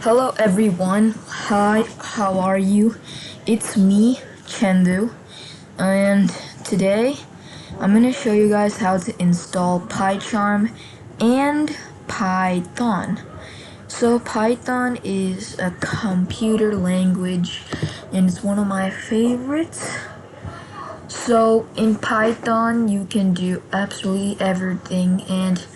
Hello everyone, hi, how are you? It's me, Chandu, and today I'm going to show you guys how to install pycharm and Python. So Python is a computer language and it's one of my favorites. So in Python you can do absolutely everything, and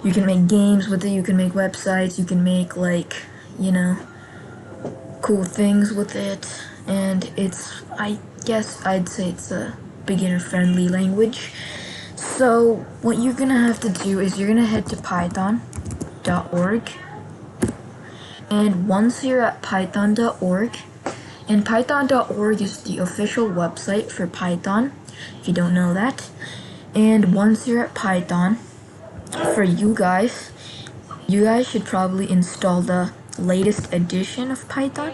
you can make games with it, you can make websites, you can make cool things with it, and I guess I'd say it's a beginner-friendly language. So what you're gonna have to do is you're gonna head to python.org, and once you're at python.org, and python.org is the official website for Python, if you don't know that, and once you're at Python, for you guys should probably install the latest edition of Python,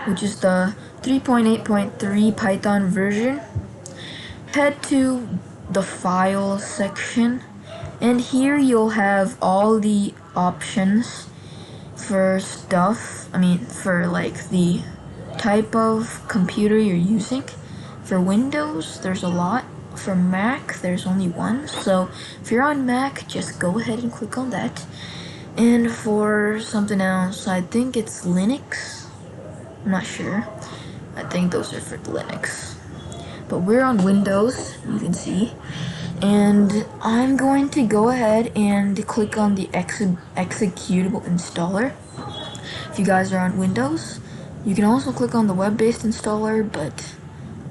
which is the 3.8.3 Python version. Head to the file section, and here you'll have all the options for for like the type of computer you're using. For Windows, there's a lot. For Mac, there's only one. So if you're on Mac, just go ahead and click on that. And for something else, I think it's Linux. I'm not sure. I think those are for Linux. But we're on Windows, you can see. And I'm going to go ahead and click on the executable installer. If you guys are on Windows, you can also click on the web-based installer, but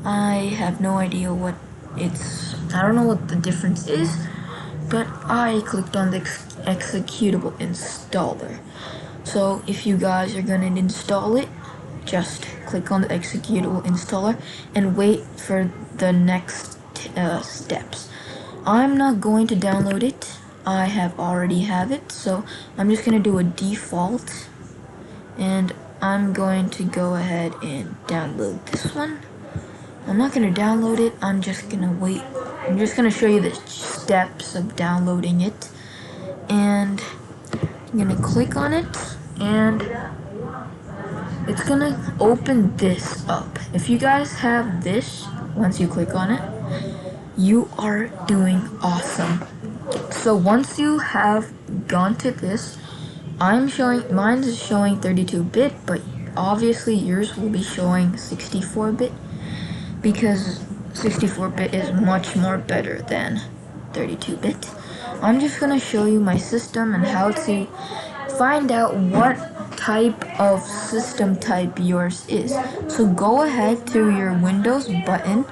I have no idea what I don't know what the difference is, but I clicked on the executable installer. So if you guys are gonna install it, just click on the executable installer and wait for the next steps. I'm not going to download it. I already have it, so I'm just gonna do a default, and I'm going to go ahead and download this one. I'm not going to download it, I'm just going to wait. I'm just going to show you the steps of downloading it. And I'm going to click on it, and it's going to open this up. If you guys have this, once you click on it, you are doing awesome. So once you have gone to this, mine is showing 32-bit, but obviously yours will be showing 64-bit. Because 64-bit is much more better than 32-bit. I'm just going to show you my system and how to find out what type of system type yours is. So go ahead to your Windows button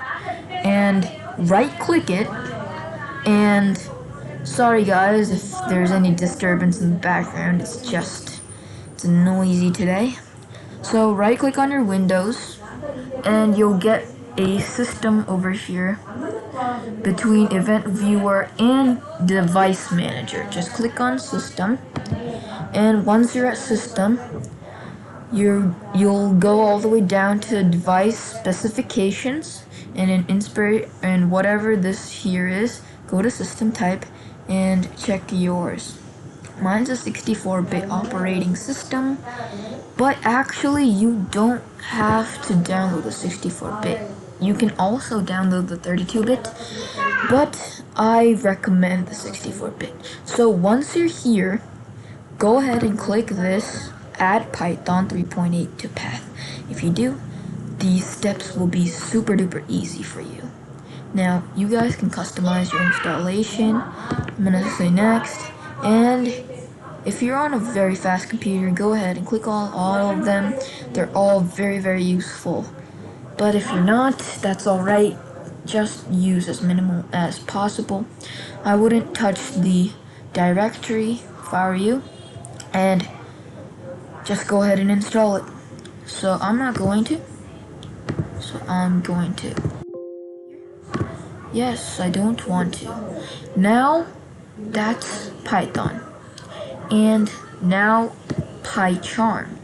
and right click it, and sorry guys if there's any disturbance in the background, it's noisy today. So right click on your Windows and you'll get a system over here between event viewer and device manager. Just click on system, and once you're at system, you'll go all the way down to device specifications, and in whatever this here is, go to system type and check yours. Mine's a 64-bit operating system, but actually you don't have to download the 64-bit. You can also download the 32-bit, but I recommend the 64-bit. So once you're here, go ahead and click this Add Python 3.8 to path. If you do, these steps will be super duper easy for you. Now, you guys can customize your installation. I'm gonna say next, and if you're on a very fast computer, go ahead and click on all of them. They're all very, very useful. But if you're not, that's alright. Just use as minimal as possible. I wouldn't touch the directory if I were you, and just go ahead and install it. So I'm not going to. So I'm going to. Yes, I don't want to. Now, that's Python. And now pycharm.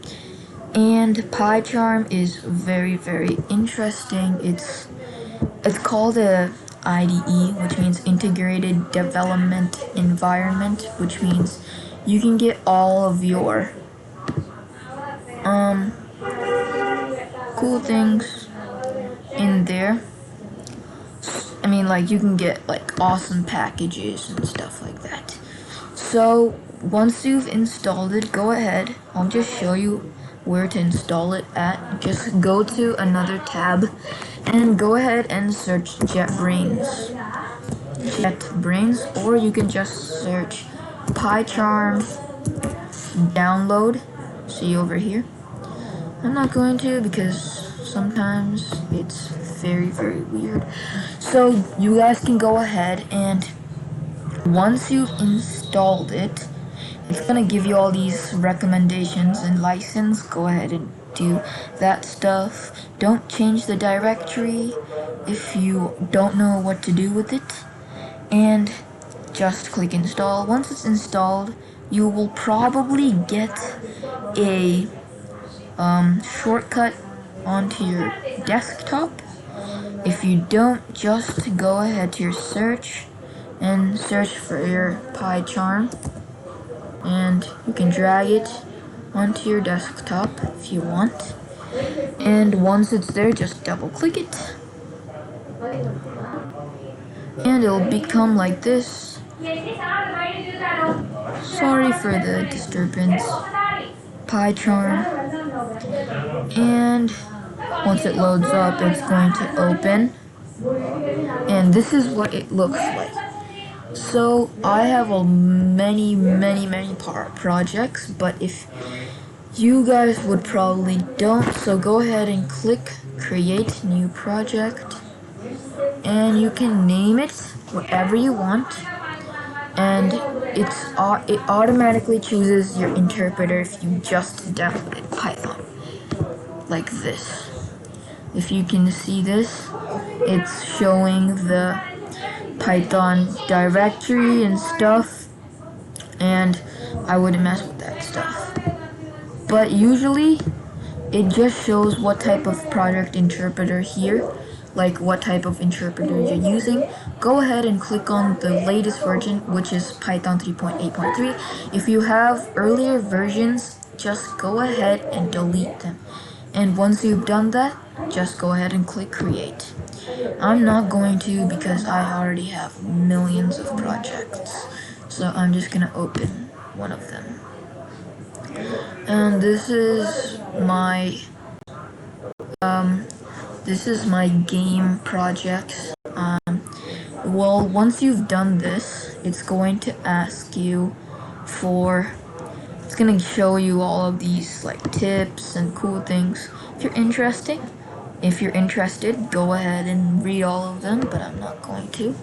And pycharm is very, very interesting. It's called a IDE, which means Integrated Development Environment, which means you can get all of your cool things in there. I mean, like, you can get like awesome packages and stuff like that. So once you've installed it, go ahead. I'll just show you where to install it at. Just go to another tab and go ahead and search JetBrains. JetBrains, or you can just search pycharm download. See over here. I'm not going to because sometimes it's very weird. So you guys can go ahead, and once you've installed it, it's gonna give you all these recommendations and license. Go ahead and do that stuff. Don't change the directory if you don't know what to do with it, and just click install. Once it's installed, you will probably get a shortcut onto your desktop. If you don't, just go ahead to your search and search for your pycharm, and you can drag it onto your desktop if you want. And once it's there, just double click it and it'll become like this. Sorry for the disturbance. Pycharm, and once it loads up, it's going to open, and this is what it looks like. So I have many projects, but if you guys would probably don't, so go ahead and click create new project, and you can name it whatever you want, and it automatically chooses your interpreter if you just downloaded Python, like this. If you can see this, it's showing the Python directory and stuff, and I wouldn't mess with that stuff. But usually, it just shows what type of project interpreter here, like what type of interpreter you're using. Go ahead and click on the latest version, which is Python 3.8.3. If you have earlier versions, just go ahead and delete them. And once you've done that, just go ahead and click create. I'm not going to because I already have millions of projects. So I'm just gonna open one of them. And this is my game project. Well, once you've done this, it's going to ask you for, it's going to show you all of these like tips and cool things. If you're interested, go ahead and read all of them, but I'm not going to.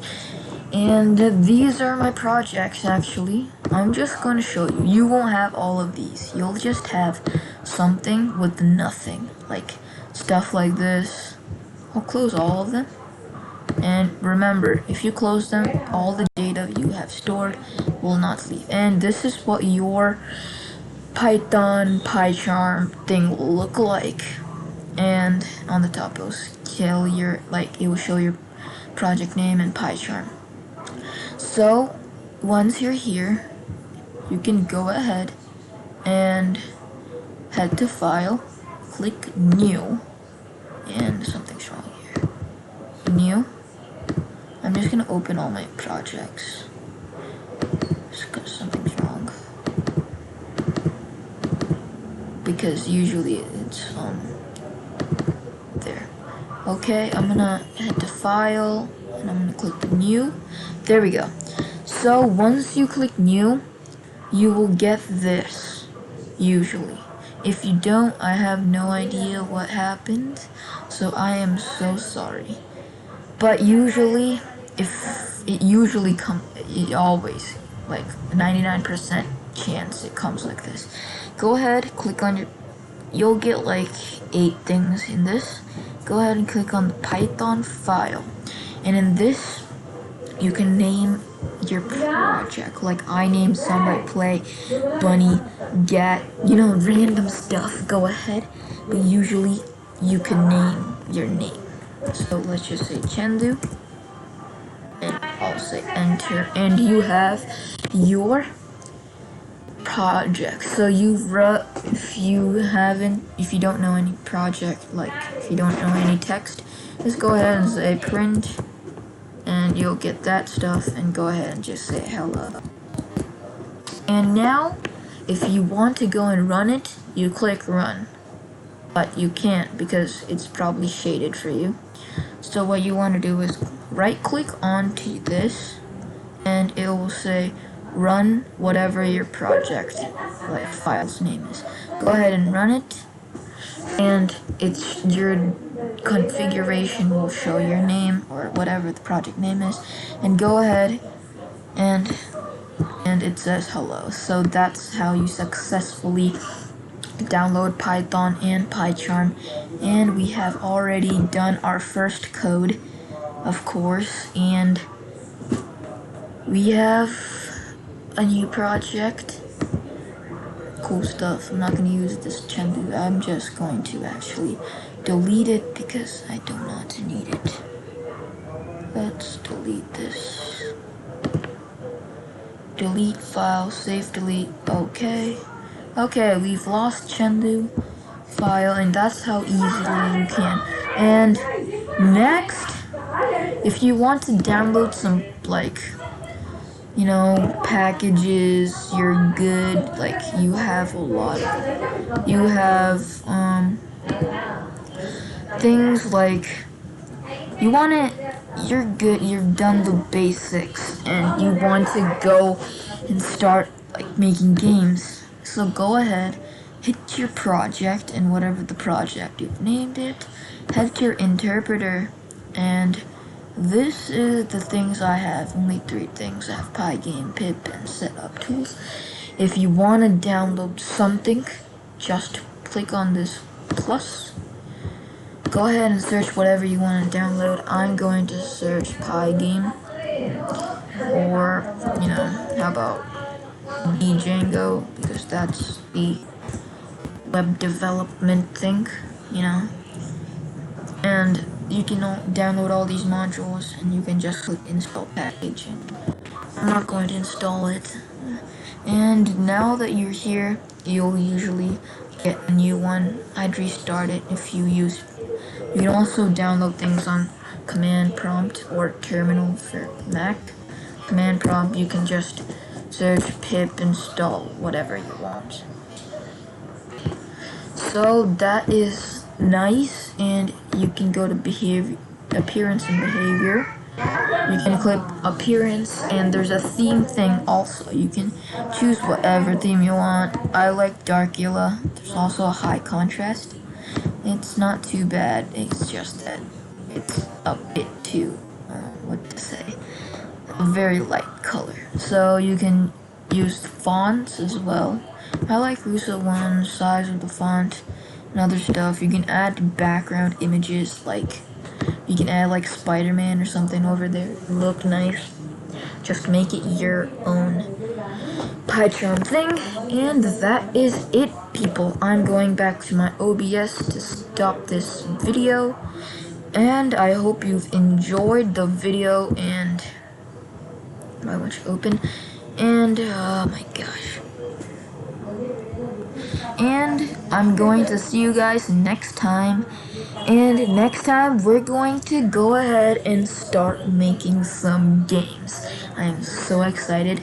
And these are my projects, actually. I'm just going to show you. You won't have all of these. You'll just have something with nothing, like stuff like this. I'll close all of them. And remember, if you close them, all the data you have stored will not leave. And this is what your Python pycharm thing will look like. And on the top it will show your project name and pycharm. So once you're here, you can go ahead and head to file, click new, and something's wrong here. New. I'm just gonna open all my projects because something's wrong. Because usually it's there. Okay, I'm gonna head to file and I'm gonna click new. There we go. So once you click new, you will get this, usually. If you don't, I have no idea what happened, so I am so sorry. But usually, it always, like 99% chance it comes like this. Go ahead, click on you'll get like 8 things in this. Go ahead and click on the Python file. And in this, you can name your project. Like I named Summer Play, Bunny, Gat, random stuff. Go ahead. But usually, you can name your name. So let's just say Chendu. And I'll say enter. And you have your project. So if you don't know any project, like if you don't know any text, just go ahead and say print, and you'll get that stuff, and go ahead and just say hello. And now, if you want to go and run it, you click run. But you can't because it's probably shaded for you. So what you want to do is right click onto this, and it will say run whatever your project like file's name is. Go ahead and run it, and your configuration will show your name or whatever the project name is, and go ahead and it says hello. So that's how you successfully download Python and pycharm, and we have already done our first code, of course, and we have a new project. Cool stuff. I'm not going to use this Chengdu. I'm just going to actually delete it because I do not need it. Let's delete this. Delete file, save, delete. Okay, we've lost Chengdu file, and that's how easily you can. And next, if you want to download some, like, you know, packages, you're good, like, you have a lot of, you have, things like, you're good, you've done the basics, and you want to go and start, like, making games. So go ahead, hit your project, and whatever the project you've named it, head to your interpreter, and this is the things I have, only 3 things. I have pygame, pip, and setup tools. If you want to download something, just click on this plus. Go ahead and search whatever you want to download. I'm going to search pygame, or, you know, how about Django, because that's the web development thing, you know. And you can download all these modules, and you can just click install package. I'm not going to install it. And now that you're here, you'll usually get a new one. I'd restart it if you use. You can also download things on command prompt or terminal for Mac. Command prompt, you can just search pip install whatever you want. So that is nice, and you can go to appearance and behavior. You can click appearance, and there's a theme thing also. You can choose whatever theme you want. I like Darkula. There's also a high contrast. It's not too bad, it's just that it's a bit too, what to say, a very light color. So you can use fonts as well. I like Russo one, size of the font, and other stuff. You can add background images, like you can add like Spider-Man or something over there. Look nice. Just make it your own pycharm thing. And that is it, people. I'm going back to my OBS to stop this video. And I hope you've enjoyed the video, and I want you open. And oh my gosh. And I'm going to see you guys next time. And next time we're going to go ahead and start making some games. I am so excited.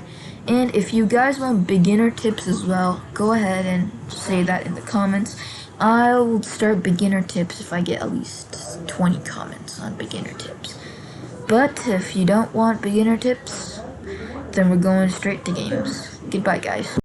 And if you guys want beginner tips as well, go ahead and say that in the comments. I'll start beginner tips if I get at least 20 comments on beginner tips. But if you don't want beginner tips, then we're going straight to games. Goodbye, guys.